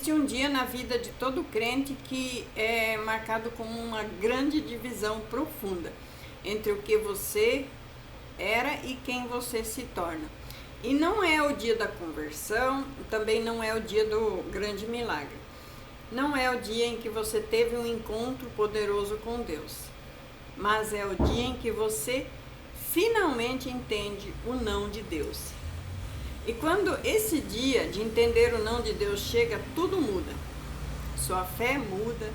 Existe um dia na vida de todo crente que é marcado como uma grande divisão profunda entre o que você era e quem você se torna. E não é o dia da conversão, também não é o dia do grande milagre. Não é o dia em que você teve um encontro poderoso com Deus, mas é o dia em que você finalmente entende o não de Deus. E quando esse dia de entender o não de Deus chega, tudo muda. Sua fé muda,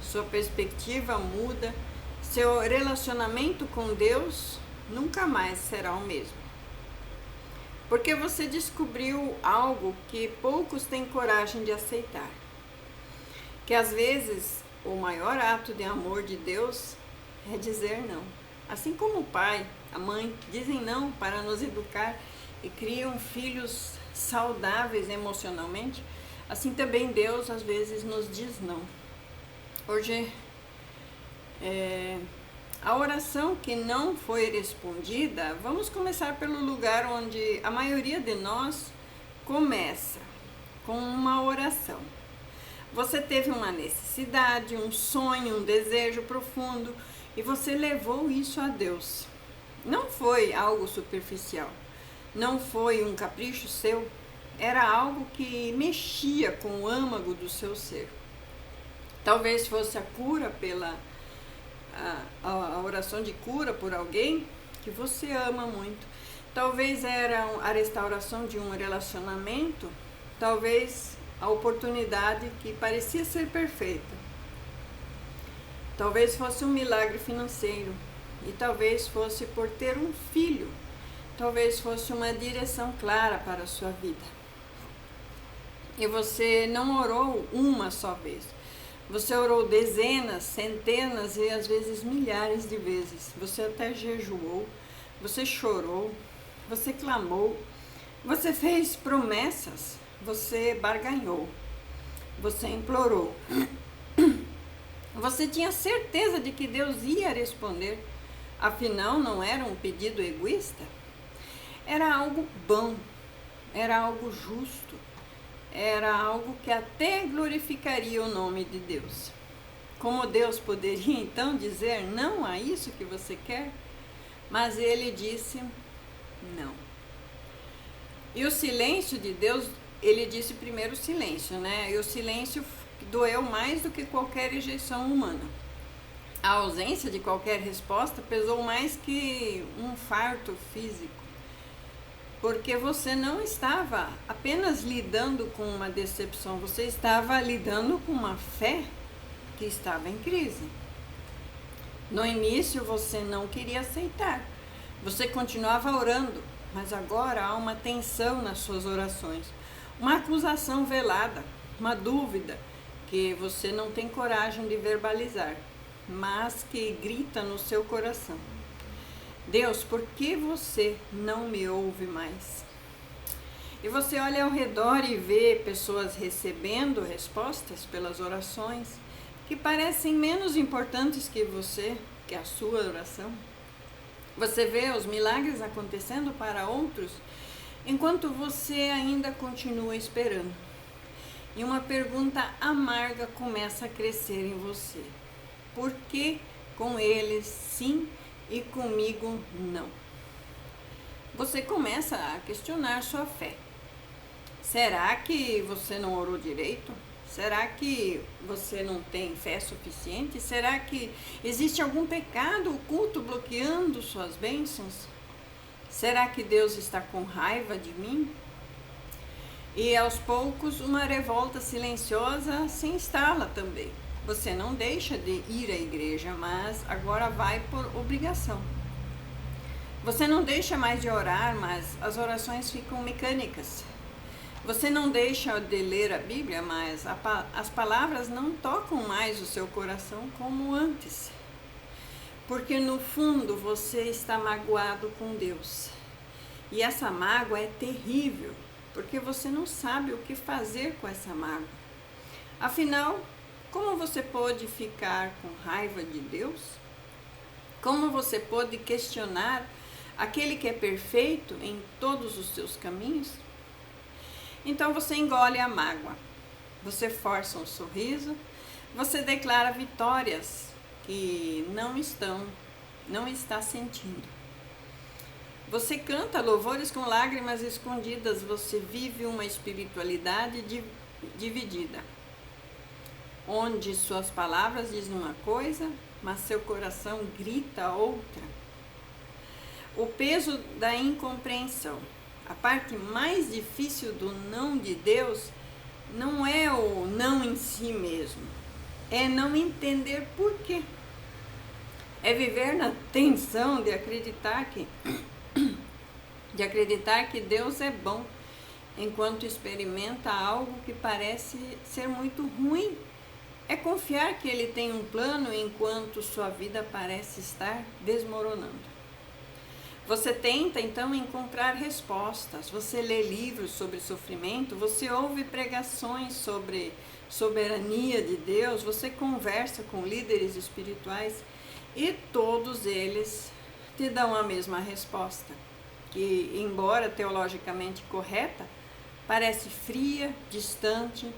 sua perspectiva muda, seu relacionamento com Deus nunca mais será o mesmo. Porque você descobriu algo que poucos têm coragem de aceitar. Que às vezes o maior ato de amor de Deus é dizer não. Assim como o pai, a mãe dizem não para nos educar e criam filhos saudáveis emocionalmente, assim também Deus às vezes nos diz não. Hoje, a oração que não foi respondida, vamos começar pelo lugar onde a maioria de nós começa, com uma oração. Você teve uma necessidade, um sonho, um desejo profundo e você levou isso a Deus. Não foi algo superficial. Não foi um capricho seu, era algo que mexia com o âmago do seu ser. Talvez fosse a cura a oração de cura por alguém que você ama muito. Talvez era a restauração de um relacionamento, talvez a oportunidade que parecia ser perfeita. Talvez fosse um milagre financeiro e talvez fosse por ter um filho. Talvez fosse uma direção clara para a sua vida. E você não orou uma só vez. Você orou dezenas, centenas e às vezes milhares de vezes. Você até jejuou, você chorou, você clamou, você fez promessas, você barganhou, você implorou. Você tinha certeza de que Deus ia responder. Afinal, não era um pedido egoísta? Era algo bom, era algo justo, era algo que até glorificaria o nome de Deus. Como Deus poderia então dizer não a isso que você quer? Mas ele disse não. E o silêncio de Deus, ele disse primeiro o silêncio, né? E o silêncio doeu mais do que qualquer rejeição humana. A ausência de qualquer resposta pesou mais que um farto físico. Porque você não estava apenas lidando com uma decepção, você estava lidando com uma fé que estava em crise. No início você não queria aceitar, você continuava orando, mas agora há uma tensão nas suas orações, uma acusação velada, uma dúvida que você não tem coragem de verbalizar, mas que grita no seu coração. Deus, por que você não me ouve mais? E você olha ao redor e vê pessoas recebendo respostas pelas orações que parecem menos importantes que você, que a sua oração. Você vê os milagres acontecendo para outros, enquanto você ainda continua esperando. E uma pergunta amarga começa a crescer em você. Por que com eles sim e comigo não? Você começa a questionar sua fé. Será que você não orou direito? Será que você não tem fé suficiente? Será que existe algum pecado oculto bloqueando suas bênçãos? Será que Deus está com raiva de mim? E aos poucos uma revolta silenciosa se instala também. Você não deixa de ir à igreja, mas agora vai por obrigação. Você não deixa mais de orar, mas as orações ficam mecânicas. Você não deixa de ler a Bíblia, mas as palavras não tocam mais o seu coração como antes. Porque no fundo você está magoado com Deus. E essa mágoa é terrível, porque você não sabe o que fazer com essa mágoa. Afinal, como você pode ficar com raiva de Deus? Como você pode questionar aquele que é perfeito em todos os seus caminhos? Então você engole a mágoa. você força um sorriso, você declara vitórias que não está sentindo. Você canta louvores com lágrimas escondidas, você vive uma espiritualidade dividida, onde suas palavras dizem uma coisa, mas seu coração grita outra. O peso da incompreensão. A parte mais difícil do não de Deus não é o não em si mesmo, é não entender por quê. É viver na tensão de acreditar que Deus é bom, enquanto experimenta algo que parece ser muito ruim. É confiar que Ele tem um plano enquanto sua vida parece estar desmoronando. Você tenta então encontrar respostas, você lê livros sobre sofrimento, você ouve pregações sobre soberania de Deus, você conversa com líderes espirituais e todos eles te dão a mesma resposta, que, embora teologicamente correta, parece fria, distante,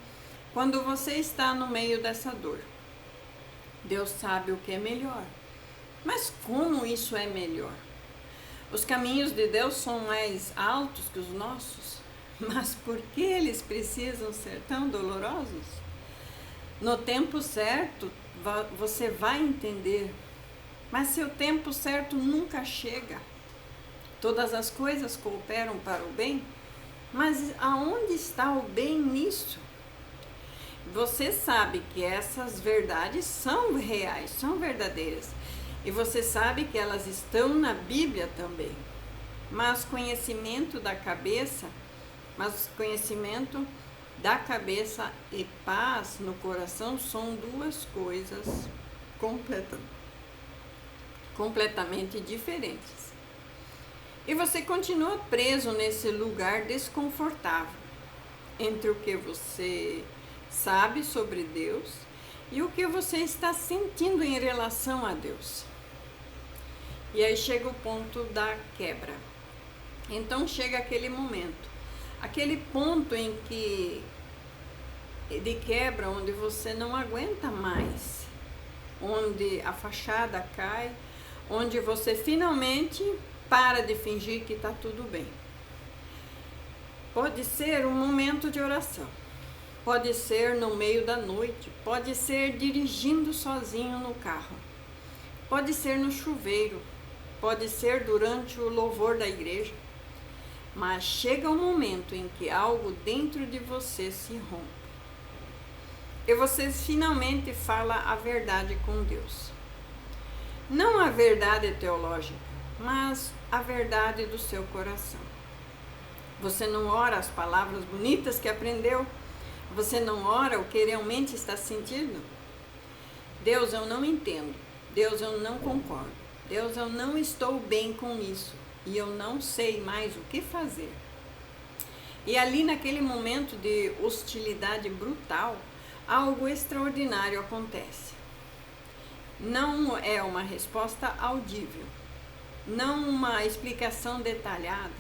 quando você está no meio dessa dor. Deus sabe o que é melhor. Mas como isso é melhor? Os caminhos de Deus são mais altos que os nossos, mas por que eles precisam ser tão dolorosos? No tempo certo, você vai entender, mas seu tempo certo nunca chega. Todas as coisas cooperam para o bem, mas aonde está o bem nisso? Você sabe que essas verdades são reais, são verdadeiras. E você sabe que elas estão na Bíblia também. Mas conhecimento da cabeça e paz no coração são duas coisas completamente diferentes. E você continua preso nesse lugar desconfortável entre o que você sabe sobre Deus e o que você está sentindo em relação a Deus. E aí chega o ponto da quebra. Então chega aquele momento, aquele ponto de quebra, onde você não aguenta mais, onde a fachada cai, onde você finalmente para de fingir que está tudo bem. Pode ser um momento de oração, pode ser no meio da noite, pode ser dirigindo sozinho no carro, pode ser no chuveiro, pode ser durante o louvor da igreja, mas chega um momento em que algo dentro de você se rompe e você finalmente fala a verdade com Deus. Não a verdade teológica, mas a verdade do seu coração. Você não ora as palavras bonitas que aprendeu, você não ora o que realmente está sentindo. Deus, eu não entendo, Deus, eu não concordo, Deus, eu não estou bem com isso e eu não sei mais o que fazer. E ali naquele momento de hostilidade brutal, algo extraordinário acontece. Não é uma resposta audível, não uma explicação detalhada,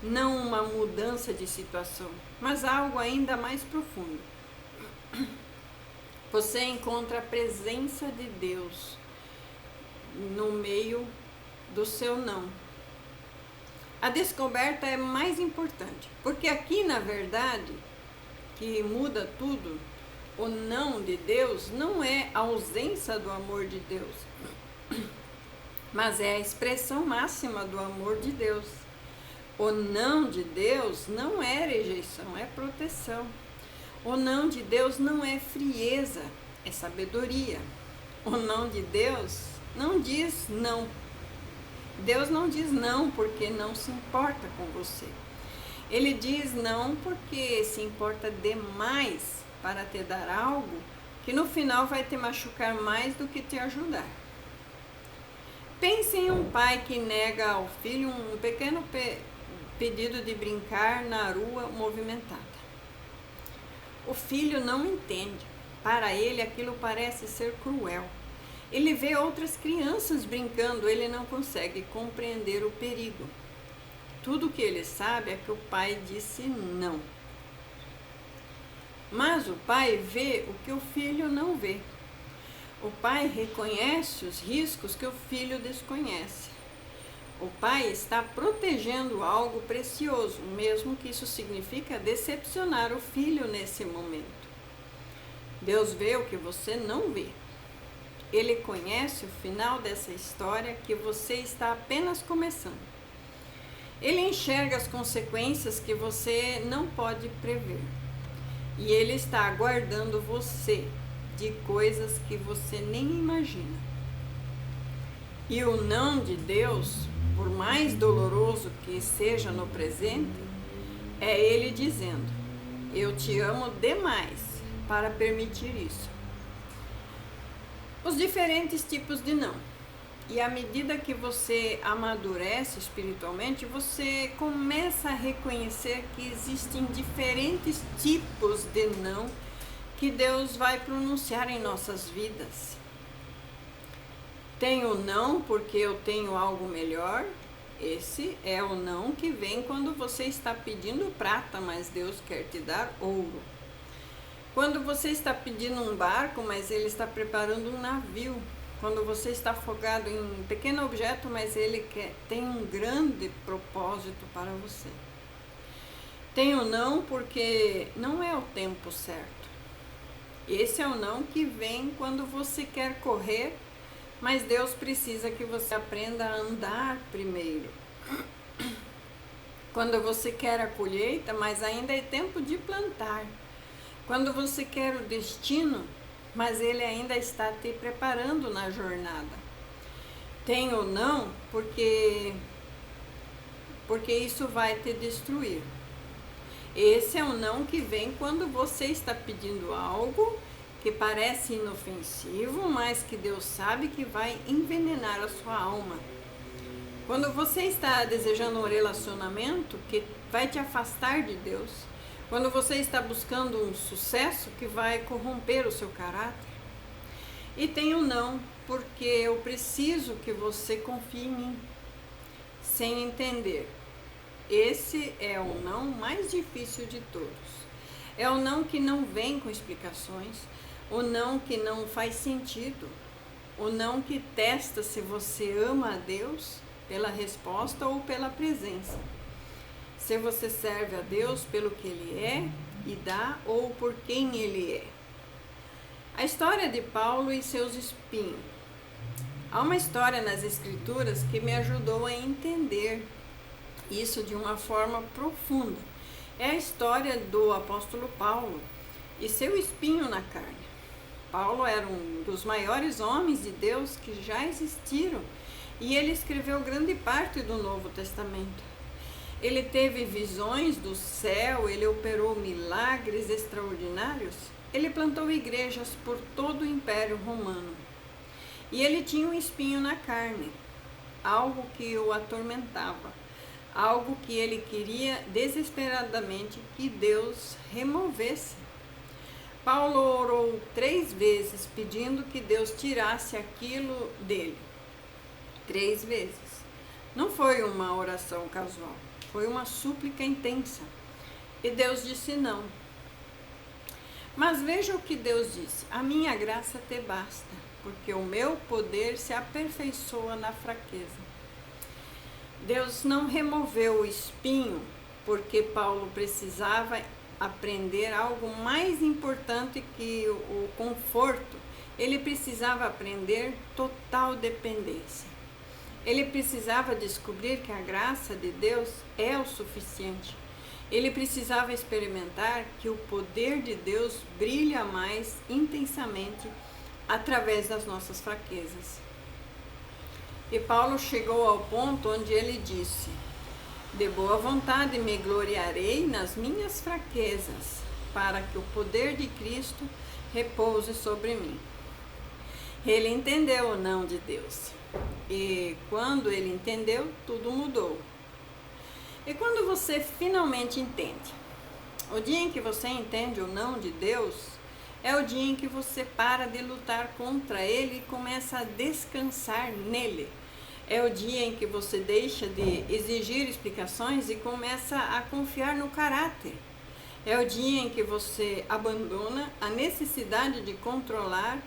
não uma mudança de situação, mas algo ainda mais profundo. Você encontra a presença de Deus no meio do seu não. A descoberta é mais importante, porque aqui, na verdade, que muda tudo, o não de Deus não é a ausência do amor de Deus, mas é a expressão máxima do amor de Deus. O não de Deus não é rejeição, é proteção. O não de Deus não é frieza, é sabedoria. O não de Deus não diz não. Deus não diz não porque não se importa com você. Ele diz não porque se importa demais para te dar algo que no final vai te machucar mais do que te ajudar. Pense em um pai que nega ao filho um pequeno pedido de brincar na rua movimentada. O filho não entende. Para ele aquilo parece ser cruel. Ele vê outras crianças brincando, ele não consegue compreender o perigo. Tudo que ele sabe é que o pai disse não. Mas o pai vê o que o filho não vê. O pai reconhece os riscos que o filho desconhece. O pai está protegendo algo precioso, mesmo que isso signifique decepcionar o filho nesse momento. Deus vê o que você não vê. Ele conhece o final dessa história que você está apenas começando. Ele enxerga as consequências que você não pode prever. E ele está aguardando você de coisas que você nem imagina. E o não de Deus, por mais doloroso que seja no presente, é Ele dizendo: eu te amo demais para permitir isso. Os diferentes tipos de não. E à medida que você amadurece espiritualmente, você começa a reconhecer que existem diferentes tipos de não que Deus vai pronunciar em nossas vidas. Tem o não porque eu tenho algo melhor. Esse é o não que vem quando você está pedindo prata, mas Deus quer te dar ouro. Quando você está pedindo um barco, mas Ele está preparando um navio. Quando você está focado em um pequeno objeto, mas Ele tem um grande propósito para você. Tem o não porque não é o tempo certo. Esse é o não que vem quando você quer correr, mas Deus precisa que você aprenda a andar primeiro. Quando você quer a colheita, mas ainda é tempo de plantar. Quando você quer o destino, mas Ele ainda está te preparando na jornada. Tem o não porque isso vai te destruir. Esse é o não que vem quando você está pedindo algo que parece inofensivo, mas que Deus sabe que vai envenenar a sua alma. Quando você está desejando um relacionamento que vai te afastar de Deus, quando você está buscando um sucesso que vai corromper o seu caráter. E tem o não, porque eu preciso que você confie em mim, sem entender. Esse é o não mais difícil de todos. É o não que não vem com explicações, o não que não faz sentido, o não que testa se você ama a Deus pela resposta ou pela presença. Se você serve a Deus pelo que Ele é e dá ou por quem Ele é. A história de Paulo e seus espinhos. Há uma história nas Escrituras que me ajudou a entender isso de uma forma profunda. É a história do apóstolo Paulo e seu espinho na carne. Paulo era um dos maiores homens de Deus que já existiram e ele escreveu grande parte do Novo Testamento. Ele teve visões do céu, ele operou milagres extraordinários, ele plantou igrejas por todo o Império Romano. E ele tinha um espinho na carne, algo que o atormentava, algo que ele queria desesperadamente que Deus removesse. Paulo orou 3 vezes pedindo que Deus tirasse aquilo dele. 3 vezes. Não foi uma oração casual, foi uma súplica intensa. E Deus disse não. Mas veja o que Deus disse: a minha graça te basta, porque o meu poder se aperfeiçoa na fraqueza. Deus não removeu o espinho porque Paulo precisava aprender algo mais importante que o conforto. Ele precisava aprender total dependência. Ele precisava descobrir que a graça de Deus é o suficiente. Ele precisava experimentar que o poder de Deus brilha mais intensamente através das nossas fraquezas. E Paulo chegou ao ponto onde ele disse: de boa vontade me gloriarei nas minhas fraquezas, para que o poder de Cristo repouse sobre mim. Ele entendeu o não de Deus. E quando ele entendeu, tudo mudou. E quando você finalmente entende, o dia em que você entende o não de Deus, é o dia em que você para de lutar contra ele e começa a descansar nele. É o dia em que você deixa de exigir explicações e começa a confiar no caráter. É o dia em que você abandona a necessidade de controlar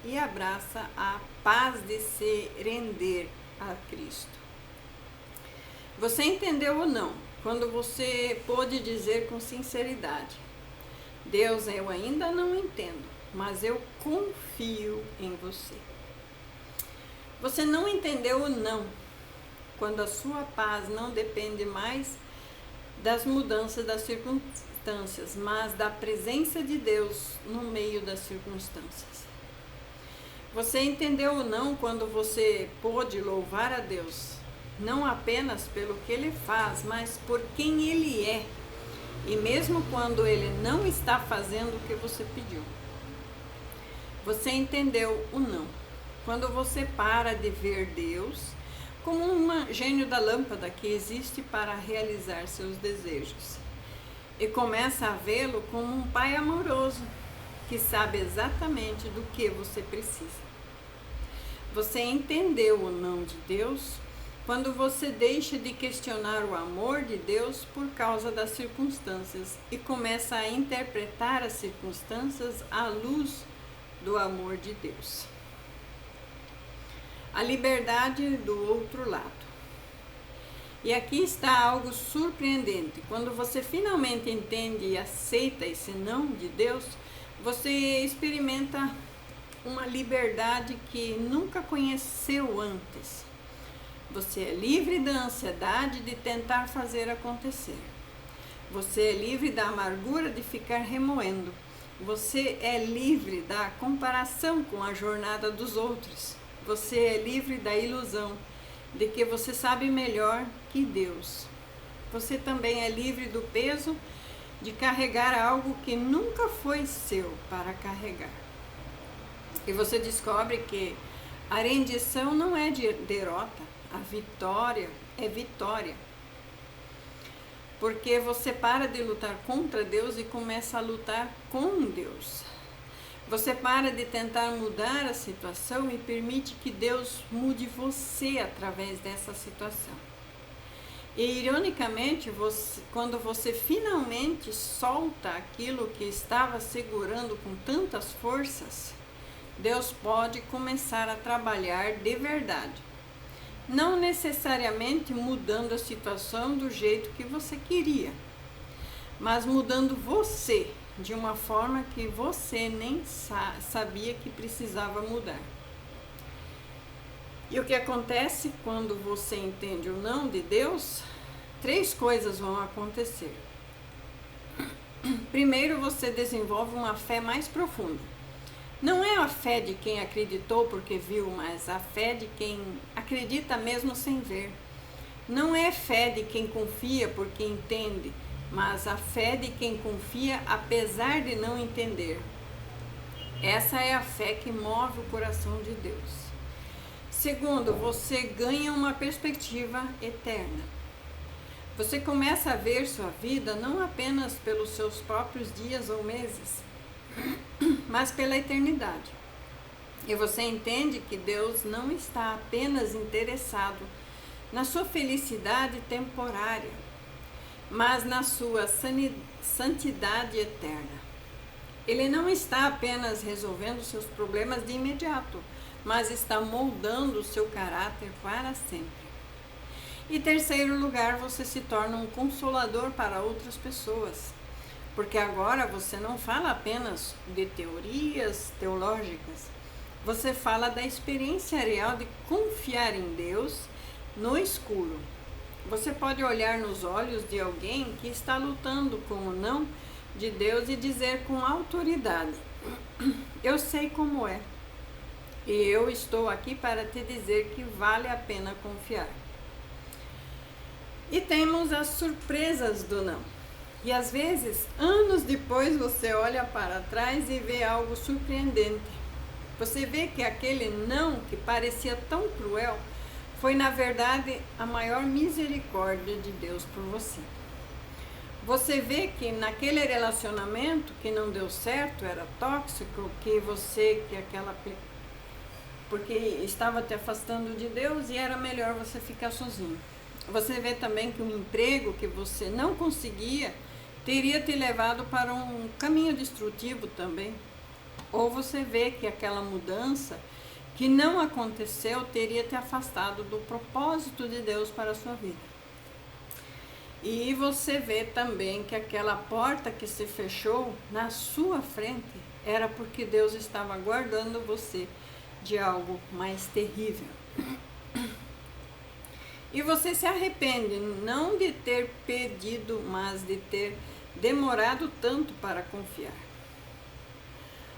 e abraça a paz de se render a Cristo. Você entendeu ou não? Quando você pôde dizer com sinceridade: Deus, eu ainda não entendo, mas eu confio em você. Você não entendeu ou não? Quando a sua paz não depende mais das mudanças das circunstâncias, mas da presença de Deus no meio das circunstâncias. Você entendeu ou não quando você pôde louvar a Deus, não apenas pelo que Ele faz, mas por quem Ele é, e mesmo quando Ele não está fazendo o que você pediu? Você entendeu ou não quando você para de ver Deus como um gênio da lâmpada que existe para realizar seus desejos e começa a vê-lo como um pai amoroso que sabe exatamente do que você precisa? Você entendeu ou não de Deus quando você deixa de questionar o amor de Deus por causa das circunstâncias e começa a interpretar as circunstâncias à luz do amor de Deus? A liberdade do outro lado. E aqui está algo surpreendente. Quando você finalmente entende e aceita esse não de Deus, você experimenta uma liberdade que nunca conheceu antes. Você é livre da ansiedade de tentar fazer acontecer. Você é livre da amargura de ficar remoendo. Você é livre da comparação com a jornada dos outros. Você é livre da ilusão de que você sabe melhor que Deus. Você também é livre do peso de carregar algo que nunca foi seu para carregar. E você descobre que a rendição não é de derrota, a vitória é vitória. Porque você para de lutar contra Deus e começa a lutar com Deus. Você para de tentar mudar a situação e permite que Deus mude você através dessa situação. E ironicamente, quando você finalmente solta aquilo que estava segurando com tantas forças, Deus pode começar a trabalhar de verdade. Não necessariamente mudando a situação do jeito que você queria, mas mudando você de uma forma que você nem sabia que precisava mudar. E o que acontece quando você entende o não de Deus? 3 coisas vão acontecer. Primeiro, você desenvolve uma fé mais profunda. Não é a fé de quem acreditou porque viu, mas a fé de quem acredita mesmo sem ver. Não é fé de quem confia porque entende, mas a fé de quem confia apesar de não entender. Essa é a fé que move o coração de Deus. Segundo, você ganha uma perspectiva eterna. Você começa a ver sua vida não apenas pelos seus próprios dias ou meses, mas pela eternidade. E você entende que Deus não está apenas interessado na sua felicidade temporária, mas na sua santidade eterna. Ele não está apenas resolvendo seus problemas de imediato, mas está moldando o seu caráter para sempre. E terceiro lugar, você se torna um consolador para outras pessoas, porque agora você não fala apenas de teorias teológicas, você fala da experiência real de confiar em Deus no escuro. Você pode olhar nos olhos de alguém que está lutando com o não de Deus e dizer com autoridade: eu sei como é, e eu estou aqui para te dizer que vale a pena confiar. E temos as surpresas do não. E às vezes, anos depois, você olha para trás e vê algo surpreendente. Você vê que aquele não que parecia tão cruel foi, na verdade, a maior misericórdia de Deus por você. Você vê que naquele relacionamento que não deu certo, era tóxico, porque estava te afastando de Deus e era melhor você ficar sozinho. Você vê também que um emprego que você não conseguia teria te levado para um caminho destrutivo também. Ou você vê que aquela mudança que não aconteceu teria te afastado do propósito de Deus para a sua vida. E você vê também que aquela porta que se fechou na sua frente era porque Deus estava guardando você de algo mais terrível. E você se arrepende não de ter pedido, mas de ter demorado tanto para confiar.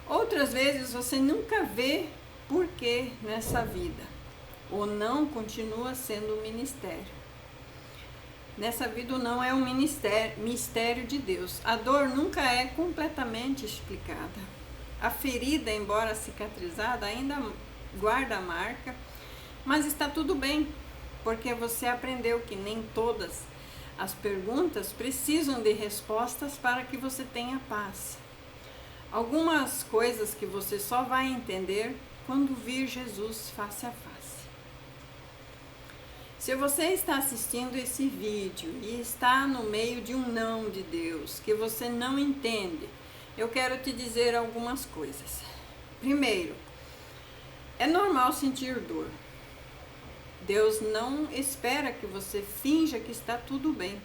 Outras vezes você nunca vê porquê nessa vida, ou não continua sendo um ministério. Nessa vida não é um mistério de Deus. A dor nunca é completamente explicada. A ferida, embora cicatrizada, ainda guarda a marca, mas está tudo bem, porque você aprendeu que nem todas as perguntas precisam de respostas para que você tenha paz. Algumas coisas que você só vai entender quando vir Jesus face a face. Se você está assistindo esse vídeo e está no meio de um não de Deus, que você não entende, eu quero te dizer algumas coisas. Primeiro, é normal sentir dor. Deus não espera que você finja que está tudo bem.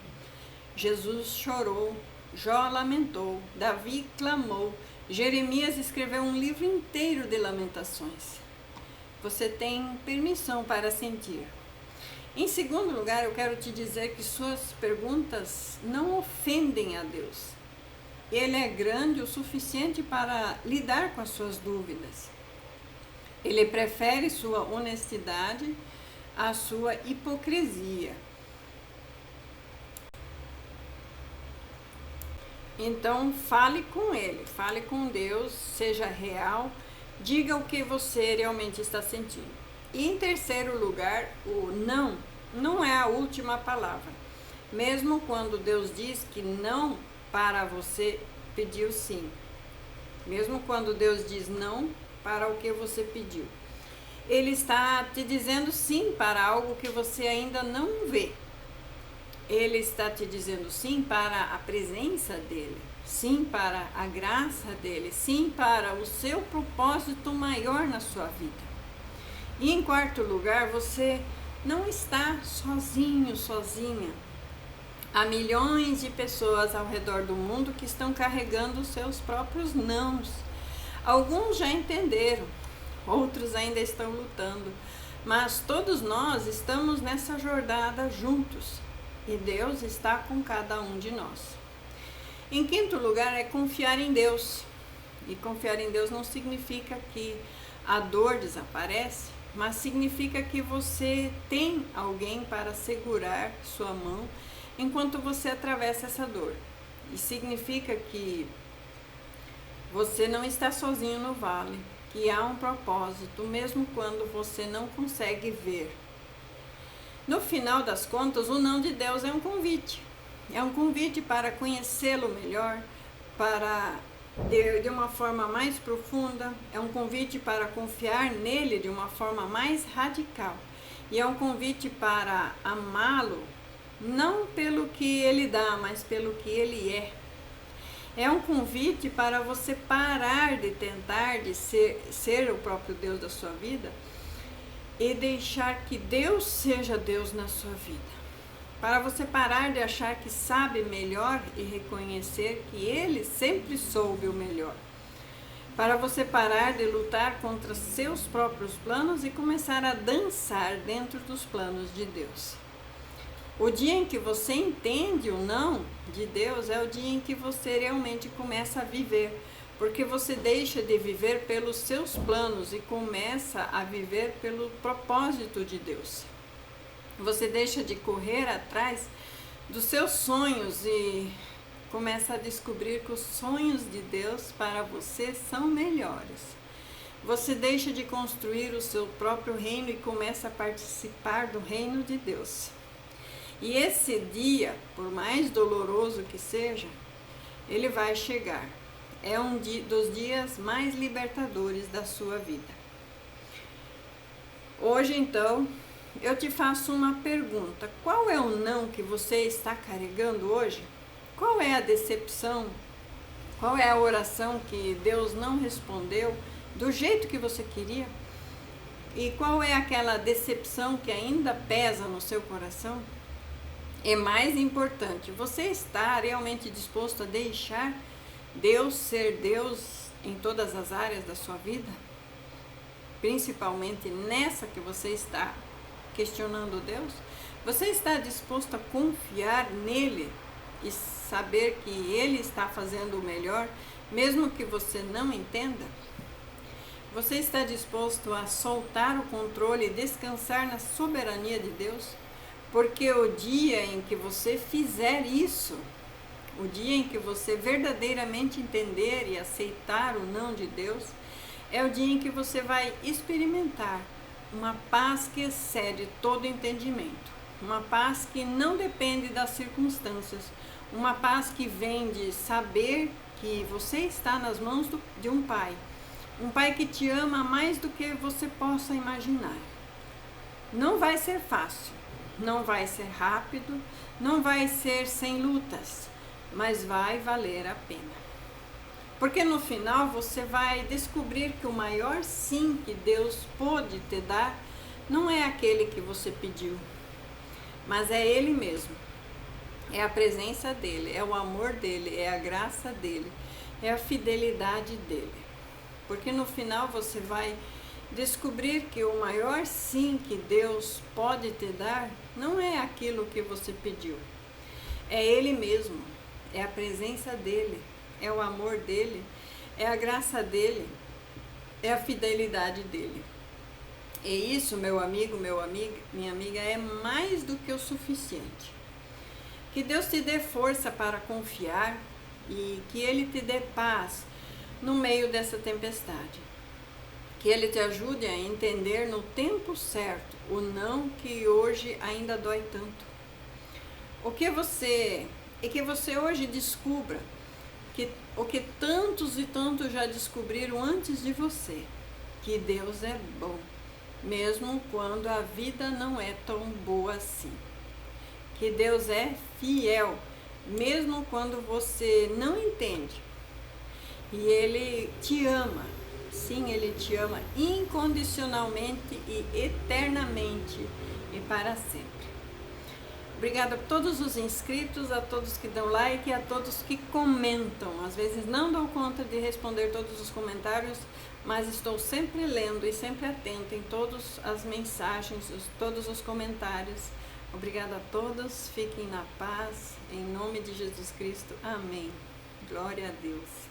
Jesus chorou, Jó lamentou, Davi clamou, Jeremias escreveu um livro inteiro de lamentações. Você tem permissão para sentir. Em segundo lugar, eu quero te dizer que suas perguntas não ofendem a Deus. Ele é grande o suficiente para lidar com as suas dúvidas. Ele prefere sua honestidade à sua hipocrisia. Então, fale com ele, fale com Deus, seja real, diga o que você realmente está sentindo. E em terceiro lugar, o não é a última palavra. Mesmo quando Deus diz que não para você, pediu sim. Mesmo quando Deus diz não para o que você pediu. Ele está te dizendo sim para algo que você ainda não vê. Ele está te dizendo sim para a presença dele, sim para a graça dele, sim para o seu propósito maior na sua vida. E em quarto lugar, você não está sozinho, sozinha. Há milhões de pessoas ao redor do mundo que estão carregando os seus próprios nãos. Alguns já entenderam, outros ainda estão lutando, mas todos nós estamos nessa jornada juntos e Deus está com cada um de nós. Em quinto lugar é confiar em Deus. E confiar em Deus não significa que a dor desaparece, mas significa que você tem alguém para segurar sua mão enquanto você atravessa essa dor. E significa que você não está sozinho no vale, que há um propósito, mesmo quando você não consegue ver. No final das contas, o não de Deus é um convite. É um convite para conhecê-lo melhor, para de uma forma mais profunda, é um convite para confiar nele de uma forma mais radical. E é um convite para amá-lo, não pelo que ele dá, mas pelo que ele é. É um convite para você parar de tentar de ser o próprio Deus da sua vida e deixar que Deus seja Deus na sua vida. Para você parar de achar que sabe melhor e reconhecer que Ele sempre soube o melhor. Para você parar de lutar contra seus próprios planos e começar a dançar dentro dos planos de Deus. O dia em que você entende o não de Deus é o dia em que você realmente começa a viver, porque você deixa de viver pelos seus planos e começa a viver pelo propósito de Deus. Você deixa de correr atrás dos seus sonhos e começa a descobrir que os sonhos de Deus para você são melhores. Você deixa de construir o seu próprio reino e começa a participar do reino de Deus. E esse dia, por mais doloroso que seja, ele vai chegar. É um dos dias mais libertadores da sua vida. Hoje, então, eu te faço uma pergunta. Qual é o não que você está carregando hoje? Qual é a decepção? Qual é a oração que Deus não respondeu do jeito que você queria? E qual é aquela decepção que ainda pesa no seu coração? É mais importante, você está realmente disposto a deixar Deus ser Deus em todas as áreas da sua vida? Principalmente nessa que você está questionando Deus? Você está disposto a confiar nele e saber que ele está fazendo o melhor, mesmo que você não entenda? Você está disposto a soltar o controle e descansar na soberania de Deus? Porque o dia em que você fizer isso, o dia em que você verdadeiramente entender e aceitar o não de Deus, é o dia em que você vai experimentar uma paz que excede todo entendimento. Uma paz que não depende das circunstâncias. Uma paz que vem de saber que você está nas mãos de um Pai. Um Pai que te ama mais do que você possa imaginar. Não vai ser fácil, não vai ser rápido, não vai ser sem lutas, mas vai valer a pena. Porque no final você vai descobrir que o maior sim que Deus pôde te dar não é aquele que você pediu, mas é Ele mesmo. É a presença dEle, é o amor dEle, é a graça dEle, é a fidelidade dEle. Porque no final você vai descobrir que o maior sim que Deus pode te dar não é aquilo que você pediu. É Ele mesmo, é a presença dEle, é o amor dEle, é a graça dEle, é a fidelidade dEle. E isso, meu amigo, minha amiga, é mais do que o suficiente. Que Deus te dê força para confiar e que Ele te dê paz no meio dessa tempestade. Que Ele te ajude a entender no tempo certo o não que hoje ainda dói tanto. E que você hoje descubra o que tantos e tantos já descobriram antes de você, que Deus é bom, mesmo quando a vida não é tão boa assim. Que Deus é fiel, mesmo quando você não entende. E Ele te ama, sim, Ele te ama incondicionalmente e eternamente e para sempre. Obrigada a todos os inscritos, a todos que dão like e a todos que comentam. Às vezes não dou conta de responder todos os comentários, mas estou sempre lendo e sempre atenta em todas as mensagens, todos os comentários. Obrigada a todos, fiquem na paz, em nome de Jesus Cristo. Amém. Glória a Deus.